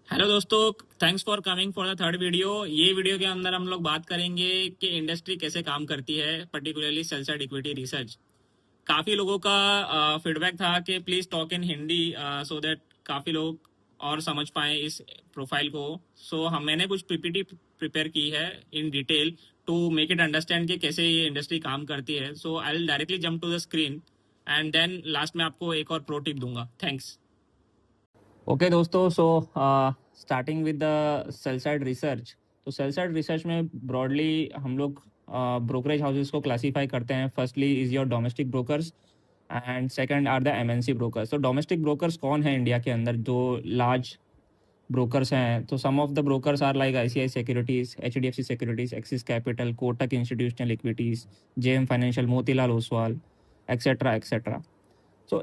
Hello दोस्तों, thanks for coming for the third video. ये video के अंदर हम लोग बात करेंगे कि इंडस्ट्री कैसे काम करती है, particularly sell side equity research. काफी लोगों का फीडबैक था कि please talk in Hindi so that काफी लोग और समझ पाए इस प्रोफाइल को। हम मैंने कुछ पीपीटी प्रिपेयर की है in detail to make it understand कि कैसे ये इंडस्ट्री काम करती है। I will directly jump to the screen and then last में आपको एक और प्रो टिप दूंगा। थैंक्स। ओके दोस्तों, starting with the sell side research. तो सेल साइड रिसर्च में ब्रॉडली हम लोग ब्रोकरेज हाउसेस को क्लासीफाई करते हैं। Firstly is your domestic brokers and second are the MNC brokers. तो डोमेस्टिक ब्रोकर्स कौन है इंडिया के अंदर जो लार्ज ब्रोकर्स हैं? तो some of the brokers are like ICI securities, HDFC securities, Axis capital, Kotak institutional equities, JM financial, Motilal Oswal, et cetera et cetera. So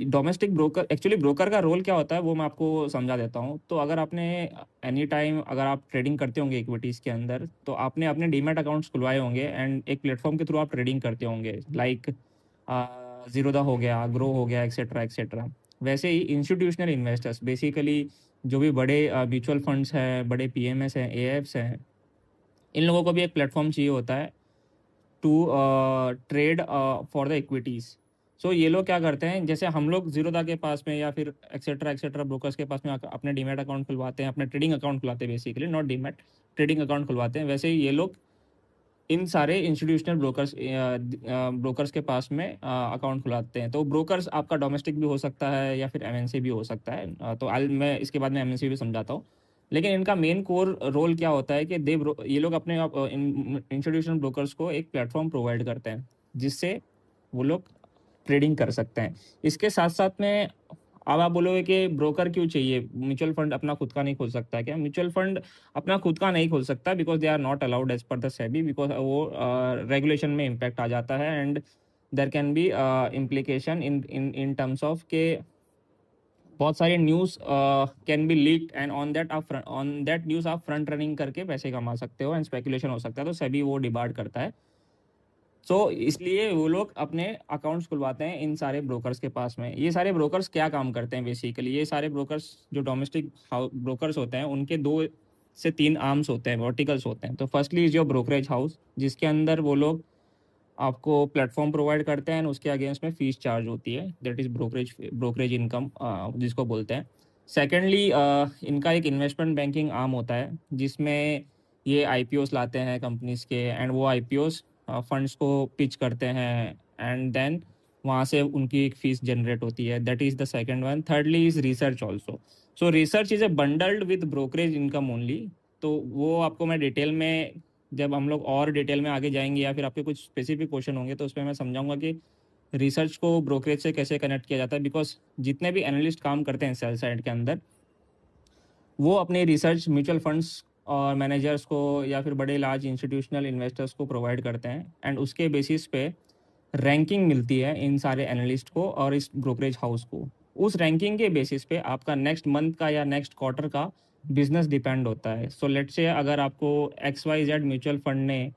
domestic broker, actually broker का role क्या होता है वो मैं आपको समझा देता हूँ। तो अगर आपने एनी टाइम अगर आप ट्रेडिंग करते होंगे इक्विटीज़ के अंदर, तो आपने अपने डीमैट अकाउंट्स खुलवाए होंगे एंड एक प्लेटफॉर्म के थ्रू आप ट्रेडिंग करते होंगे, लाइक जीरोदा हो गया, ग्रो हो गया, एक्सेट्रा एक्सेट्रा। वैसे ही इंस्टीट्यूशनल इन्वेस्टर्स, बेसिकली जो भी बड़े म्यूचुअल फंड्स हैं, बड़े पीएमएस हैं, एएफ्स हैं, इन लोगों को भी एक प्लेटफॉर्म चाहिए होता है to trade for the equities. So ये लोग क्या करते हैं, जैसे हम लोग जीरोदा के पास में या फिर एक्सेट्रा एक्सेट्रा ब्रोकर्स के पास में अपने डीमैट अकाउंट खुलवाते हैं, अपने ट्रेडिंग अकाउंट खुलवाते हैं, basically not demat, trading account खुलवाते हैं। वैसे ही ये लोग इन सारे इंस्टीट्यूशनल ब्रोकर्स के पास में अकाउंट खुलाते हैं। तो ब्रोकर्स आपका डोमेस्टिक भी हो सकता है या फिर एमएनसी भी हो सकता है। मैं इसके बाद में एमएनसी भी समझाता हूँ। लेकिन इनका मेन कोर रोल क्या होता है कि ये लोग अपने इंस्टीट्यूशनल ब्रोकर्स को एक प्लेटफॉर्म प्रोवाइड करते हैं जिससे वो लोग ट्रेडिंग कर सकते हैं। इसके साथ साथ में अब आप बोलोगे कि ब्रोकर क्यों चाहिए, म्यूचुअल फंड अपना खुद का नहीं खोल सकता है क्या? म्यूचुअल फंड अपना खुद का नहीं खोल सकता because they are not allowed as per the SEBI, because वो रेगुलेशन में इम्पैक्ट आ जाता है and there can be implication in in in terms of के बहुत सारी news can be leaked and on that news आप फ्रंट रनिंग करके पैसे कमा सकते हो एंड स्पेकुलेशन हो सकता है। तो सेबी वो डिबार्ड करता है। इसलिए वो लोग अपने अकाउंट्स खुलवाते हैं इन सारे ब्रोकर्स के पास में। ये सारे ब्रोकर्स क्या काम करते हैं बेसिकली? ये सारे ब्रोकर्स जो डोमेस्टिक ब्रोकर्स होते हैं उनके 2 से 3 आर्म्स होते हैं, वर्टिकल्स होते हैं। तो firstly is your brokerage house, जिसके अंदर वो लोग आपको प्लेटफॉर्म प्रोवाइड करते हैं, उसके अगेंस्ट में फीस चार्ज होती है, दैट इज ब्रोकरेज इनकम जिसको बोलते हैं। सेकेंडली इनका एक इन्वेस्टमेंट बैंकिंग आर्म होता है जिसमें ये आईपीओस लाते हैं कंपनीज के एंड वो आईपीओस फंड्स को पिच करते हैं एंड देन वहाँ से उनकी एक फीस जनरेट होती है, that is the second one. Thirdly is research also. So research is a bundled with brokerage income only. तो वो आपको मैं डिटेल में, जब हम लोग और डिटेल में आगे जाएंगे या फिर आपके कुछ स्पेसिफिक क्वेश्चन होंगे तो उसमें मैं समझाऊंगा कि रिसर्च को ब्रोकरेज से कैसे कनेक्ट किया जाता है। बिकॉज जितने भी एनालिस्ट काम करते हैं सेल साइड के अंदर, वो अपने रिसर्च म्यूचुअल फंड्स और मैनेजर्स को या फिर बड़े लार्ज इंस्टीट्यूशनल इन्वेस्टर्स को प्रोवाइड करते हैं एंड उसके बेसिस पे रैंकिंग मिलती है इन सारे एनालिस्ट को और इस ब्रोकरेज हाउस को। उस रैंकिंग के बेसिस पे आपका नेक्स्ट मंथ का या नेक्स्ट क्वार्टर का बिजनेस डिपेंड होता है। सो लेट्स से अगर आपको X Y Z mutual fund ने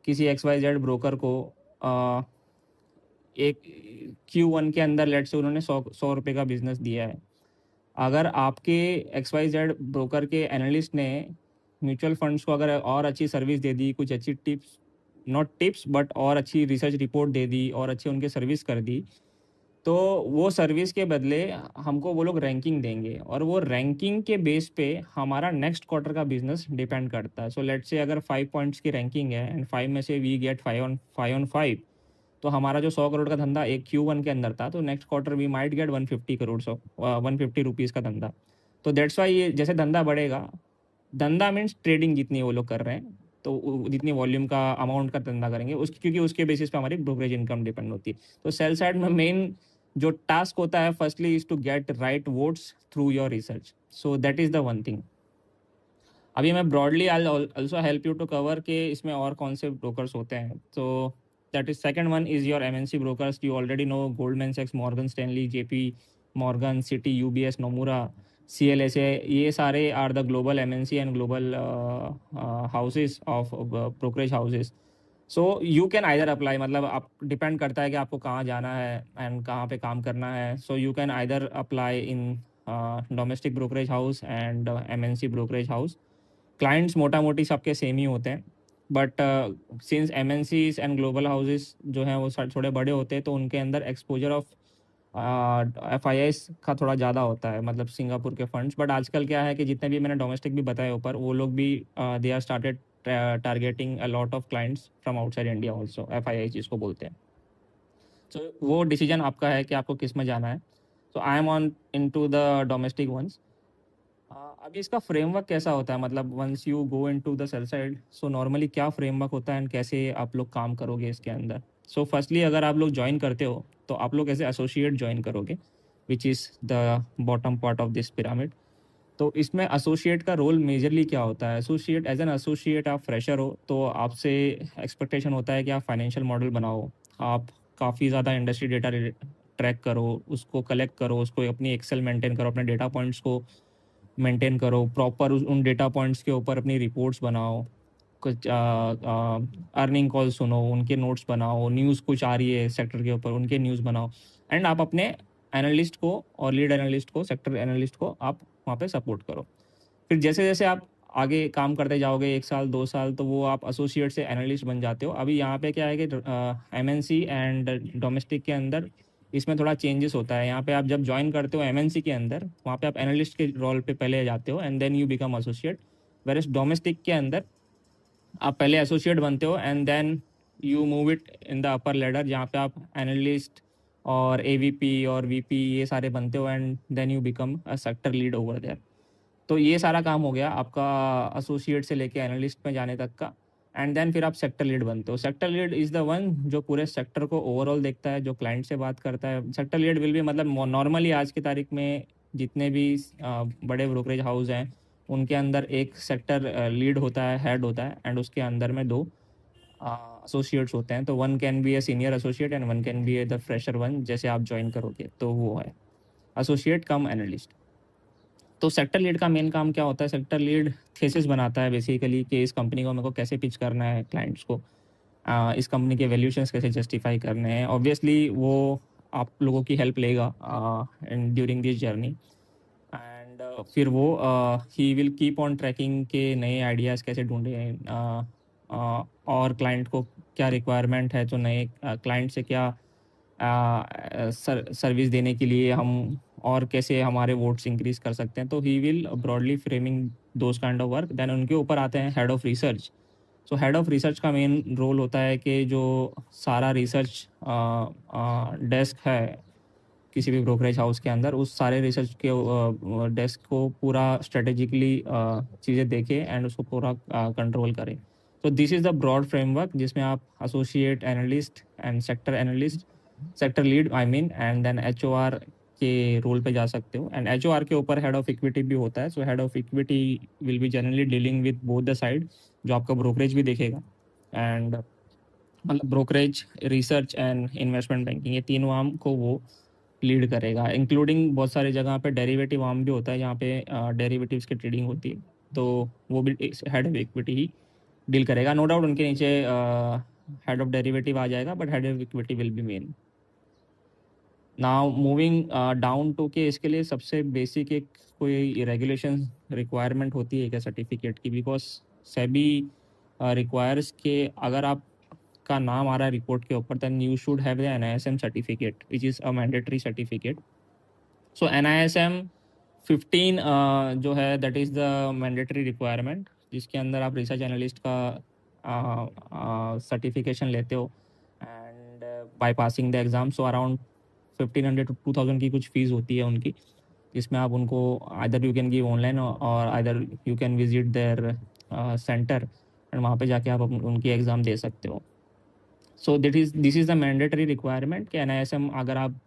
किसी एक्स वाई जेड ब्रोकर को एक Q1 के अंदर लेट्स से उन्होंने 100 रुपये का बिजनेस दिया है, अगर आपके एक्स वाई जेड ब्रोकर के एनालिस्ट ने म्यूचुअल फंड्स को अगर और अच्छी सर्विस दे दी, कुछ अच्छी टिप्स, नॉट टिप्स बट और अच्छी रिसर्च रिपोर्ट दे दी और अच्छी उनके सर्विस कर दी, तो वो सर्विस के बदले हमको वो लोग रैंकिंग देंगे और वो रैंकिंग के बेस पे हमारा नेक्स्ट क्वार्टर का बिजनेस डिपेंड करता है। सो लेट्स से अगर 5 पॉइंट्स की रैंकिंग है एंड 5 में से वी गेट 5 on 5, तो हमारा जो 100 करोड़ का धंधा एक Q1 के अंदर था, तो next quarter we might get 150 crore, 150 rupees का धंधा। तो दैट्स वाई ये जैसे धंधा बढ़ेगा, धंधा मीन्स ट्रेडिंग जितनी वो लोग कर रहे हैं, तो जितनी वॉल्यूम का अमाउंट का धंधा करेंगे उस, क्योंकि उसके बेसिस पे हमारी ब्रोकरेज इनकम डिपेंड होती है। तो सेल साइड में मेन जो टास्क होता है firstly is to get right votes through your research. So that is the one thing. अभी मैं broadly I also help you to cover के इसमें और कौन से ब्रोकर्स होते हैं। तो that is second one is your MNC brokers. You already know Goldman सैक्स, Morgan Stanley, JP Morgan, Citi, UBS, Nomura, CLSA, ये सारे are the global MNC and global houses of brokerage houses. So you can either apply, मतलब आप depend करता है कि आपको कहाँ जाना है एंड कहाँ पे काम करना है। So you can either apply in domestic brokerage house and MNC brokerage house. Clients मोटा मोटी सबके सेम ही होते हैं, but since MNCs and global houses जो हैं वो थोड़े बड़े होते हैं, तो उनके अंदर एक्सपोजर ऑफ एफआईआईस का थोड़ा ज़्यादा होता है, मतलब सिंगापुर के फंड्स। बट आजकल क्या है कि जितने भी मैंने डोमेस्टिक भी बताए ऊपर, वो लोग भी they are started targeting a lot of clients from outside India also, FII जिसको बोलते हैं। तो वो डिसीजन आपका है कि आपको किस में जाना है। So I am on into the domestic ones. अभी इसका फ्रेमवर्क कैसा होता है, मतलब once you go into the sell side, so normally क्या फ्रेमवर्क होता है एंड कैसे आप लोग काम करोगे इसके अंदर। सो फर्स्टली अगर आप लोग ज्वाइन करते हो तो आप लोग ऐसे एसोसिएट ज्वाइन करोगे, which is the bottom part of this pyramid. तो इसमें एसोसिएट का रोल मेजरली क्या होता है। एसोसिएट, एज एन एसोसिएट आप फ्रेशर हो तो आपसे एक्सपेक्टेशन होता है कि आप फाइनेंशियल मॉडल बनाओ, आप काफ़ी ज़्यादा इंडस्ट्री डेटा ट्रैक करो, उसको कलेक्ट करो, उसको अपनी एक्सेल मेंटेन करो, अपने डेटा पॉइंट्स को मेंटेन करो प्रॉपर, उन डेटा पॉइंट्स के ऊपर अपनी रिपोर्ट्स बनाओ, कुछ अर्निंग कॉल सुनो, उनके नोट्स बनाओ, न्यूज़ कुछ आ रही है सेक्टर के ऊपर उनके न्यूज़ बनाओ, एंड आप अपने एनालिस्ट को और लीड एनालिस्ट को, सेक्टर एनालिस्ट को आप वहाँ पे सपोर्ट करो। फिर जैसे जैसे आप आगे काम करते जाओगे, 1 साल 2 साल, तो वो आप एसोसिएट से एनालिस्ट बन जाते हो। अभी यहाँ पे क्या है कि एमएनसी एंड डोमेस्टिक के अंदर इसमें थोड़ा चेंजेस होता है। यहाँ पे आप जब ज्वाइन करते हो एमएनसी के अंदर, वहाँ पे आप एनालिस्ट के रोल पे पहले जाते हो and then you become associate. Versus domestic के अंदर आप पहले एसोसिएट बनते हो and then you move it in the upper ladder, जहाँ पे आप एनालिस्ट और एवीपी और वीपी ये सारे बनते हो and then you become a sector lead over there. तो ये सारा काम हो गया आपका एसोसिएट से लेके एनालिस्ट में जाने तक का। एंड देन फिर आप सेक्टर लीड बनते हो। Sector lead is the one जो पूरे सेक्टर को ओवरऑल देखता है, जो क्लाइंट से बात करता है। सेक्टर लीड विल भी, मतलब नॉर्मली आज की तारीख में जितने भी बड़े ब्रोकरेज हाउस हैं उनके अंदर एक सेक्टर लीड होता है, हेड होता है, एंड उसके अंदर में 2 एसोसिएट्स होते हैं। तो one can be a senior associate and one can be A the fresher one, जैसे आप ज्वाइन करोगे तो वो है एसोसिएट कम एनालिस्ट। तो सेक्टर लीड का मेन काम क्या होता है, सेक्टर लीड थीसिस बनाता है बेसिकली कि इस कंपनी को मेरे को कैसे पिच करना है क्लाइंट्स को, इस कंपनी के वैल्यूशंस कैसे जस्टिफाई करने हैं। ऑब्वियसली वो आप लोगों की हेल्प लेगा ड्यूरिंग दिस जर्नी, एंड फिर वो ही विल कीप ऑन ट्रैकिंग के नए आइडियाज़ कैसे ढूंढे हैं, और क्लाइंट को क्या रिक्वायरमेंट है, तो नए क्लाइंट से क्या सर्विस देने के लिए हम और कैसे हमारे वोट्स इंक्रीज कर सकते हैं। तो he will broadly framing those kind of work. Then उनके ऊपर आते हैं head of research. So head of research का मेन रोल होता है कि जो सारा रिसर्च डेस्क है किसी भी ब्रोकरेज हाउस के अंदर, उस सारे रिसर्च के डेस्क को पूरा स्ट्रेटेजिकली चीज़ें देखे एंड उसको पूरा कंट्रोल करे। तो this is the broad framework जिसमें आप associate analyst and sector analyst, sector lead I mean, and then HOR के रोल पे जा सकते हो। एंड एचओआर के ऊपर हेड ऑफ इक्विटी भी होता है। सो head of equity will be generally dealing with both the side, जो आपका ब्रोकरेज भी देखेगा एंड मतलब brokerage, research and investment banking, ये तीनों आर्म को वो लीड करेगा। इंक्लूडिंग बहुत सारी जगह पे डेरिवेटिव आर्म भी होता है, जहाँ पे डेरिवेटिव्स की ट्रेडिंग होती है, तो वो भी हेड ऑफ इक्विटी ही डील करेगा। नो डाउट उनके नीचे हेड ऑफ डेरिवेटिव आ जाएगा, but head of equity will be main. Now moving down to के इसके लिए सबसे बेसिक एक कोई रेगुलेशन रिक्वायरमेंट होती है क्या सर्टिफिकेट की, बिकॉज सेबी रिक्वायर्स के अगर आप का नाम आ रहा है रिपोर्ट के ऊपर, then you should have the NISM certificate which is a mandatory certificate. So NISM 15 जो है that is the mandatory requirement, जिसके अंदर आप रिसर्च एनालिस्ट का सर्टिफिकेशन लेते हो and by passing the exam. So around 1500 to 2000 की कुछ फ़ीस होती है उनकी, जिसमें आप उनको either you can give online और either you can visit their centre and वहाँ पे जाके आप उनकी एग्ज़ाम दे सकते हो। So this is the mandatory requirement कि NISM अगर आप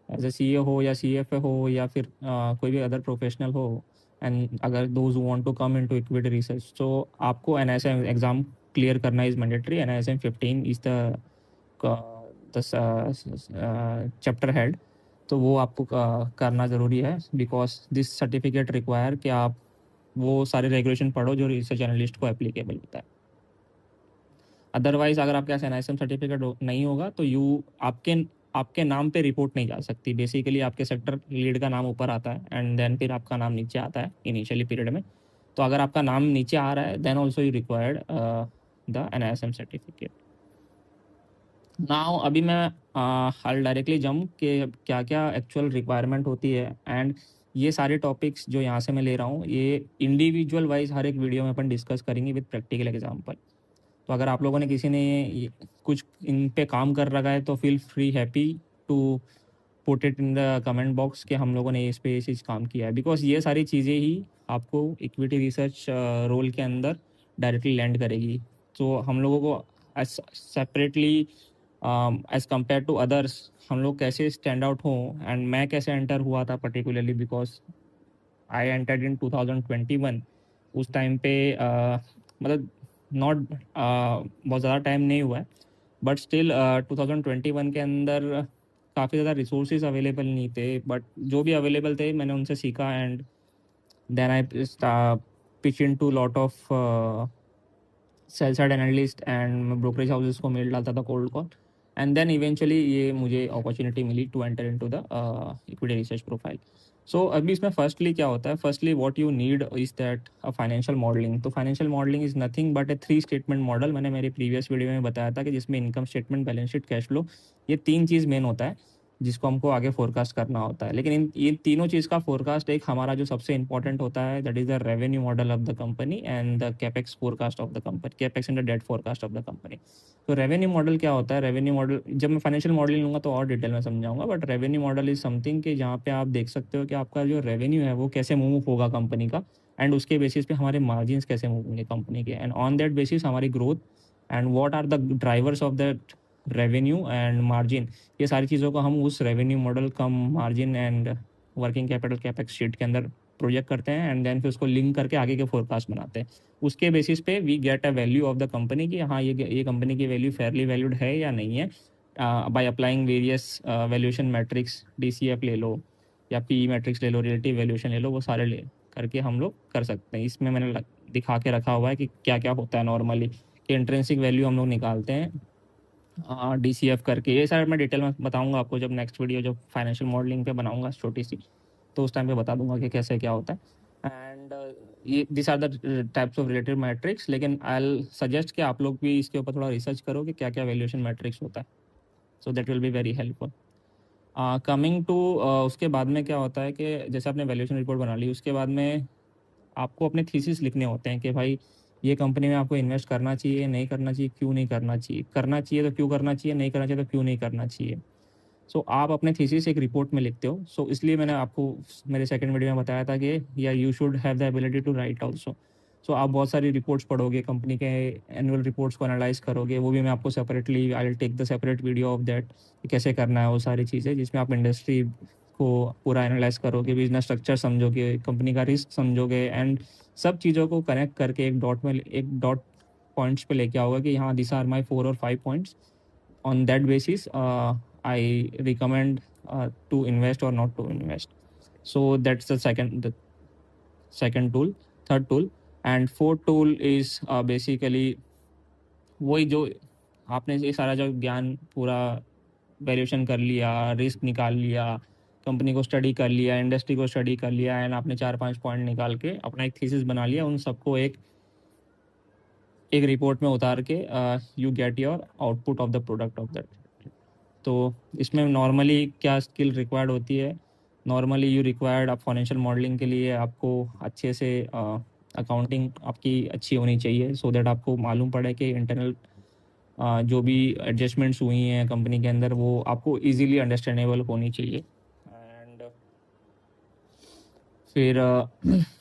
एज ए CA हो या CFA हो या फिर कोई भी अदर प्रोफेशनल हो, एंड अगर those want to come into equity research, तो आपको NISM एग्ज़ाम क्लियर करना is mandatory. NISM 15 is the chapter head, तो वो आपको करना ज़रूरी है, बिकॉज दिस सर्टिफिकेट रिक्वायर कि आप वो सारे रेगुलेशन पढ़ो जो रिसर्च एनालिस्ट को एप्लीकेबल होता है। अदरवाइज अगर आपके पास NISM सर्टिफिकेट नहीं होगा तो आपके आपके नाम पे रिपोर्ट नहीं जा सकती। बेसिकली आपके सेक्टर लीड का नाम ऊपर आता है एंड देन फिर आपका नाम नीचे आता है इनिशियली पीरियड में। तो अगर आपका नाम नीचे आ रहा है then also you required the NISM certificate. Now अभी मैं हाल डायरेक्टली जम के क्या क्या एक्चुअल रिक्वायरमेंट होती है एंड ये सारे टॉपिक्स जो यहाँ से मैं ले रहा हूँ ये इंडिविजुअल वाइज हर एक वीडियो में अपन डिस्कस करेंगे विद प्रैक्टिकल एग्जाम्पल। तो अगर आप लोगों ने किसी ने कुछ इन पे काम कर रखा है तो feel free happy to put it in the comment box कि हम लोगों ने इस पे ये चीज़ काम किया है, बिकॉज ये सारी चीज़ें ही आपको इक्विटी रिसर्च रोल के अंदर डायरेक्टली लैंड करेगी। तो हम लोगों को as separately as compare to others हम लोग कैसे स्टैंड आउट हों एंड मैं कैसे एंटर हुआ था particularly because I entered in 2021। उस टाइम पे मतलब नॉट बहुत ज़्यादा टाइम नहीं हुआ है बट स्टिल 2021 के अंदर काफ़ी ज़्यादा रिसोर्सेज अवेलेबल नहीं थे, बट जो भी अवेलेबल थे मैंने उनसे सीखा and then I pitch into lot of sell side analyst and brokerage houses को मेल डालता था cold call and then eventually ये मुझे अपॉर्चुनिटी मिली to enter into the equity research profile. So अभी इसमें फर्स्टली क्या होता है, firstly what you need is that a financial modelling. तो financial modelling is nothing but a 3 statement model. मैंने मेरे प्रीवियस वीडियो में बताया था कि जिसमें income statement, balance sheet, cash flow, ये 3 चीज़ मेन होता है जिसको हमको आगे फोरकास्ट करना होता है। लेकिन इन ये तीनों चीज़ का फोरकास्ट एक हमारा जो सबसे इंपॉर्टेंट होता है that is the revenue model of the company and the capex forecast of the company, capex and the debt forecast of the company. तो रेवेन्यू मॉडल क्या होता है? रेवेन्यू मॉडल जब मैं फाइनेंशियल मॉडल लूँगा तो और डिटेल में समझाऊंगा, but revenue model is something कि जहाँ पे आप देख सकते हो कि आपका जो रेवेन्यू है वो कैसे मूव होगा कंपनी का एंड उसके बेसिस पे हमारे मार्जिन्स कैसे मूव होंगे कंपनी के एंड ऑन दैट बेसिस हमारी growth and what are the drivers of that revenue and margin. ये सारी चीज़ों को हम उस revenue model cum margin and working capital capex sheet के अंदर प्रोजेक्ट करते हैं एंड देन फिर उसको लिंक करके आगे के फोरकास्ट बनाते हैं। उसके बेसिस पे we get a value of the company कि हाँ ये कंपनी की वैल्यू फेयरली वैल्यूड है या नहीं है, by applying various valuation matrix, DCF ले लो या PE मैट्रिक्स ले लो, रिलेटिव वैल्यूएशन ले लो, वो सारे ले करके हम लोग कर सकते हैं। इसमें मैंने दिखा के रखा हुआ है कि क्या क्या होता है नॉर्मली, कि इंट्रिंसिक वैल्यू हम लोग निकालते हैं DCF करके। ये सारा मैं डिटेल में बताऊंगा आपको जब नेक्स्ट वीडियो जब फाइनेंशियल मॉडलिंग पे बनाऊंगा छोटी सी, तो उस टाइम पे बता दूंगा कि कैसे क्या होता है एंड ये this are the types of related metrics. लेकिन आई विल सजेस्ट कि आप लोग भी इसके ऊपर थोड़ा रिसर्च करो कि क्या क्या वैल्यूएशन मैट्रिक्स होता है, so that will be very helpful. Coming to उसके बाद में क्या होता है कि जैसे आपने वैल्यूएशन रिपोर्ट बना ली उसके बाद में आपको अपने थीसिस लिखने होते हैं कि भाई ये कंपनी में आपको इन्वेस्ट करना चाहिए, नहीं करना चाहिए, क्यों नहीं करना चाहिए, करना चाहिए तो क्यों करना चाहिए, नहीं करना चाहिए तो क्यों नहीं करना चाहिए। सो आप अपने थीसिस एक रिपोर्ट में लिखते हो। सो इसलिए मैंने आपको मेरे सेकंड वीडियो में बताया था कि या you should have the ability to write also. So आप बहुत सारी रिपोर्ट्स पढ़ोगे, कंपनी के एनुअल रिपोर्ट्स को एनालाइज करोगे, वो भी मैं आपको separately I will take the separate video of that कैसे करना है वो सारी चीज़ें, जिसमें आप इंडस्ट्री को पूरा एनालाइज करोगे, बिजनेस स्ट्रक्चर समझोगे, कंपनी का रिस्क समझोगे एंड सब चीज़ों को कनेक्ट करके एक डॉट पॉइंट्स पे लेके आओगे कि हाँ दिस आर माई 4 और 5 points. on that basis I recommend to invest or not to invest. So that's the second tool. Third tool and fourth tool is basically वही जो आपने ये सारा जो ज्ञान पूरा वैल्यूएशन कर लिया, रिस्क निकाल लिया, कंपनी को स्टडी कर लिया, इंडस्ट्री को स्टडी कर लिया एंड आपने 4-5 पॉइंट निकाल के अपना एक थीसिस बना लिया, उन सबको एक रिपोर्ट में उतार के you get your output of the product of that. तो इसमें नॉर्मली क्या स्किल रिक्वायर्ड होती है? नॉर्मली यू रिक्वायर्ड आप फाइनेंशियल मॉडलिंग के लिए आपको अच्छे से अकाउंटिंग आपकी अच्छी होनी चाहिए सो दैट आपको मालूम पड़े कि इंटरनल जो भी एडजस्टमेंट्स हुई हैं कंपनी के अंदर वो आपको इजीली अंडरस्टैंडेबल होनी चाहिए। एंड फिर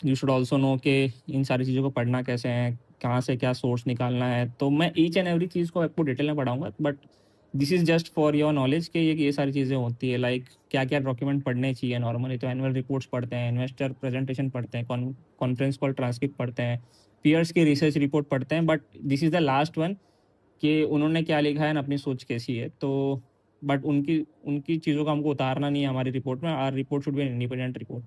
यू शुड ऑल्सो नो कि इन सारी चीज़ों को पढ़ना कैसे है, कहाँ से क्या सोर्स निकालना है। तो मैं ईच एंड एवरी चीज़ को आपको डिटेल में पढ़ाऊंगा, but this is just for your knowledge कि ये सारी चीज़ें होती है। लाइक क्या क्या डॉक्यूमेंट पढ़ने चाहिए नॉर्मली, तो एनुअल रिपोर्ट्स पढ़ते हैं, इन्वेस्टर प्रेजेंटेशन पढ़ते हैं, कॉन्फ्रेंस कॉल ट्रांसक्रिप्ट पढ़ते हैं, पीयर्स की रिसर्च रिपोर्ट पढ़ते हैं, but this is the last one कि उन्होंने क्या लिखा है ना अपनी सोच कैसी है। तो बट उनकी उनकी चीज़ों को हमको उतारना नहीं है हमारी रिपोर्ट में। Our report should be an independent report.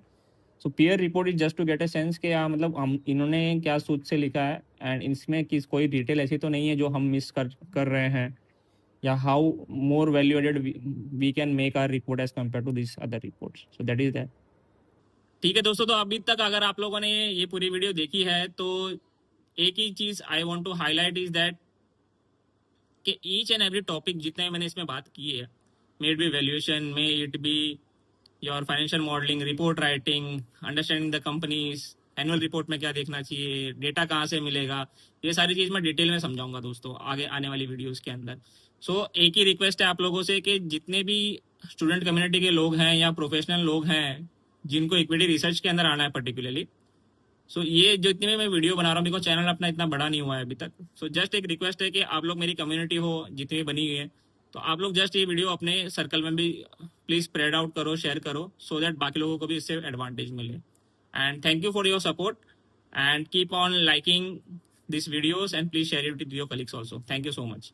So peer report is just to get a sense कि मतलब हम इन्होंने क्या सोच से लिखा है एंड इसमें किस कोई डिटेल ऐसी तो नहीं है जो हम मिस कर कर रहे हैं या how more value added we can make our report as compare to this other reports. So that is that. ठीक है दोस्तों, तो अभी तक अगर आप लोगों ने ये पूरी वीडियो देखी है तो एक ही चीज I want to highlight is that कि ईच एंड एवरी टॉपिक जितने मैंने इसमें बात की है, may it be valuation, may it be your financial modelling, report writing, understanding the companies, annual report में क्या देखना चाहिए, डेटा कहाँ से मिलेगा, ये सारी चीज मैं डिटेल में समझाऊंगा दोस्तों आगे आने वाली वीडियोस के अंदर. सो एक ही रिक्वेस्ट है आप लोगों से कि जितने भी स्टूडेंट कम्युनिटी के लोग हैं या प्रोफेशनल लोग हैं जिनको इक्विटी रिसर्च के अंदर आना है पर्टिकुलरली, सो ये जो इतनी में मैं वीडियो बना रहा हूँ, बिकॉज चैनल अपना इतना बड़ा नहीं हुआ है अभी तक. सो जस्ट एक रिक्वेस्ट है कि आप लोग मेरी कम्युनिटी हो जितनी भी बनी हुई है, तो आप लोग जस्ट ये वीडियो अपने सर्कल में भी प्लीज स्प्रेड आउट करो, शेयर करो, सो दैट बाकी लोगों को भी इससे एडवांटेज मिले. And thank you for your support and keep on liking this videos and please share it with your colleagues also. Thank you so much.